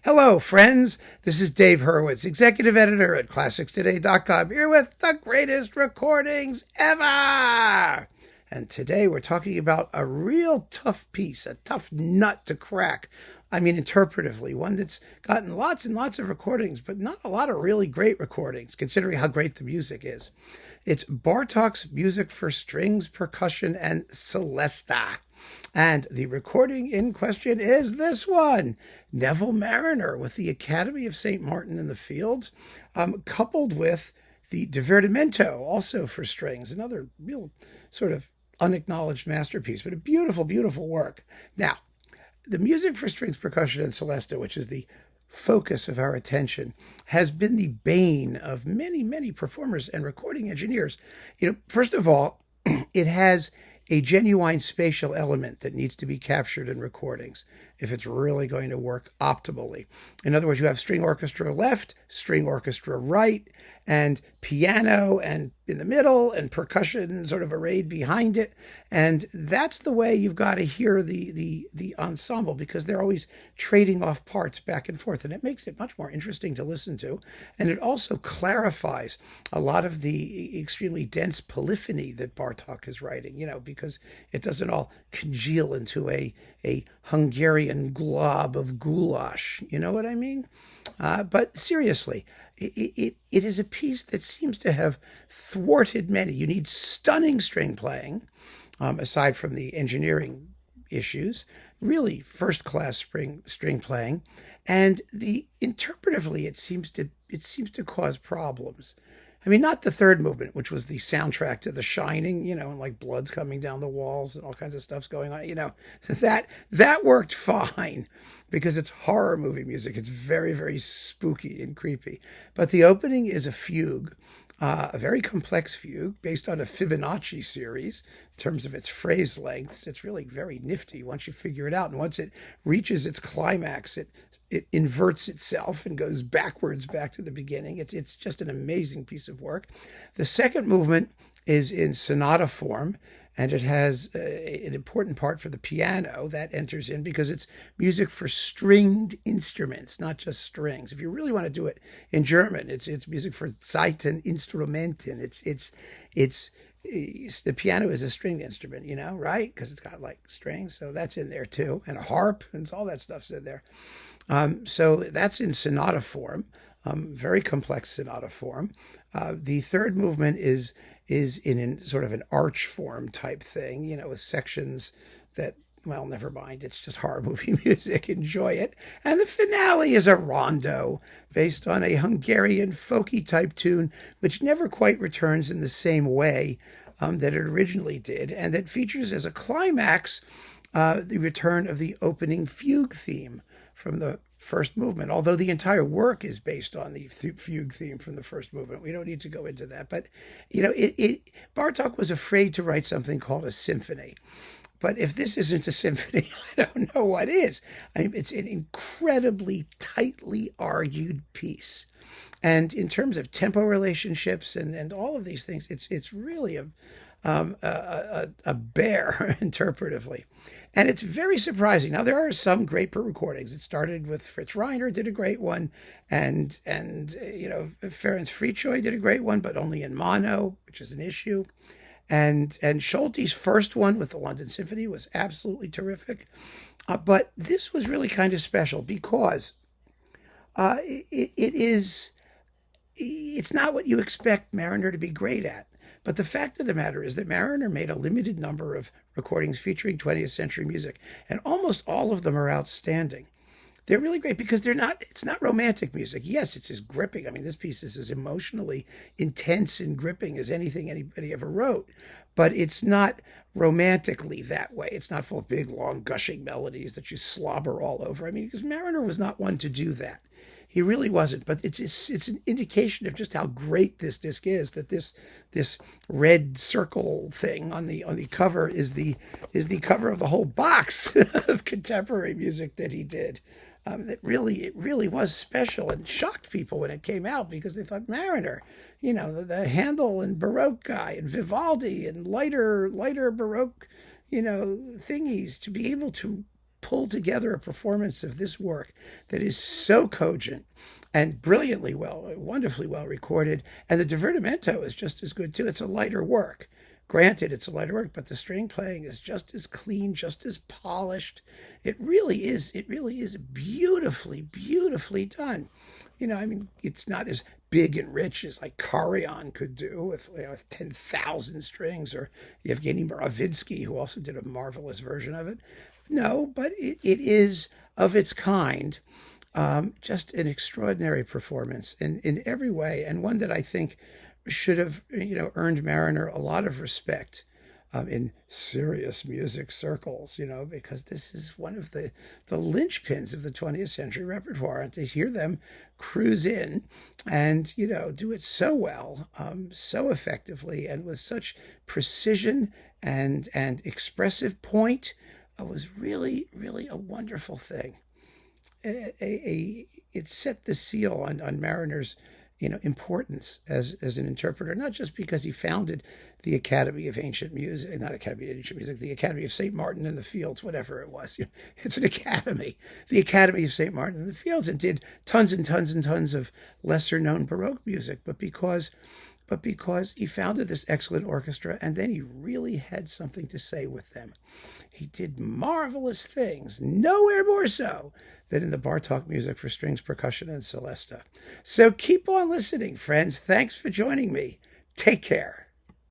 Hello, friends. This is Dave Hurwitz, executive editor at ClassicsToday.com, here with the greatest recordings ever. And today we're talking about a real tough piece, a tough nut to crack. I mean, interpretively, one that's gotten lots and lots of recordings, but not a lot of really great recordings, considering how great the music is. It's Bartók's Music for Strings, Percussion and Celesta. And the recording in question is this one, Neville Marriner with the Academy of St. Martin in the Fields, coupled with the Divertimento, also for strings, another real sort of unacknowledged masterpiece, but a beautiful, beautiful work. Now, the music for strings, percussion, and celesta, which is the focus of our attention, has been the bane of many, many performers and recording engineers. First of all, it has a genuine spatial element that needs to be captured in recordings if it's really going to work optimally. In other words, you have string orchestra left, string orchestra right, and piano and in the middle, and percussion sort of arrayed behind it. And that's the way you've got to hear the ensemble, because they're always trading off parts back and forth. And it makes it much more interesting to listen to. And it also clarifies a lot of the extremely dense polyphony that Bartók is writing, because it doesn't all congeal into a Hungarian glob of goulash. You know what I mean? But seriously, it is a piece that seems to have thwarted many. You need stunning string playing, aside from the engineering issues, really first-class string playing, and interpretively it seems to cause problems. I mean, not the third movement, which was the soundtrack to The Shining, and like blood's coming down the walls and all kinds of stuff's going on, that worked fine because it's horror movie music. It's very, very spooky and creepy. But the opening is a fugue, a very complex fugue based on a Fibonacci series in terms of its phrase lengths. It's really very nifty once you figure it out. And once it reaches its climax, it inverts itself and goes backwards back to the beginning. It's just an amazing piece of work. The second movement is in sonata form, and it has an important part for the piano that enters in because it's music for stringed instruments, not just strings. If you really want to do it in German, it's music for Saiteninstrumenten. It's the piano is a stringed instrument, right? Because it's got like strings, so that's in there too, and a harp, and all that stuff's in there. So that's in sonata form, very complex sonata form. The third movement is in sort of an arch form type thing, with sections that, well, never mind. It's just horror movie music. Enjoy it. And the finale is a rondo based on a Hungarian folky type tune, which never quite returns in the same way that it originally did, and that features as a climax the return of the opening fugue theme from the first movement, although the entire work is based on the fugue theme from the first movement. We don't need to go into that. But, Bartók was afraid to write something called a symphony. But if this isn't a symphony, I don't know what is. I mean, it's an incredibly tightly argued piece. And in terms of tempo relationships and all of these things, it's really a bear interpretively. And it's very surprising. Now, there are some great recordings. It started with Fritz Reiner, did a great one, and Ferenc Fricsay did a great one, but only in mono, which is an issue. And Scholti's first one with the London Symphony was absolutely terrific. But this was really kind of special because it's not what you expect Marriner to be great at. But the fact of the matter is that Marriner made a limited number of recordings featuring 20th century music, and almost all of them are outstanding. They're really great because it's not romantic music. Yes, it's as gripping. I mean, this piece is as emotionally intense and gripping as anything anybody ever wrote, but it's not romantically that way. It's not full of big, long, gushing melodies that you slobber all over. I mean, because Marriner was not one to do that. He really wasn't, but it's an indication of just how great this disc is. That this red circle thing on the cover is the cover of the whole box of contemporary music that he did. It really was special and shocked people when it came out because they thought Marriner, the Handel and Baroque guy and Vivaldi and lighter Baroque, thingies, to be able to pulled together a performance of this work that is so cogent and brilliantly wonderfully well recorded. And the Divertimento is just as good too. It's a lighter work. Granted, it's a lighter work, but the string playing is just as clean, just as polished. It really is beautifully, beautifully done. I mean, it's not as big and rich as like Carillon could do with 10,000 strings, or Yevgeny Moravinsky, who also did a marvelous version of it. No, but it is of its kind. Just an extraordinary performance in every way, and one that I think should have earned Marriner a lot of respect in serious music circles, because this is one of the linchpins of the 20th century repertoire, and to hear them cruise in and do it so well, so effectively, and with such precision and expressive point, was really, really a wonderful thing. It set the seal on Marriner's importance as an interpreter, not just because he founded the Academy of Ancient Music, not Academy of Ancient Music, the Academy of St. Martin in the Fields, whatever it was. It's an academy, the Academy of St. Martin in the Fields, and did tons and tons and tons of lesser known Baroque music, but because he founded this excellent orchestra, and then he really had something to say with them. He did marvelous things, nowhere more so than in the Bartók music for strings, percussion, and celesta. So keep on listening, friends. Thanks for joining me. Take care.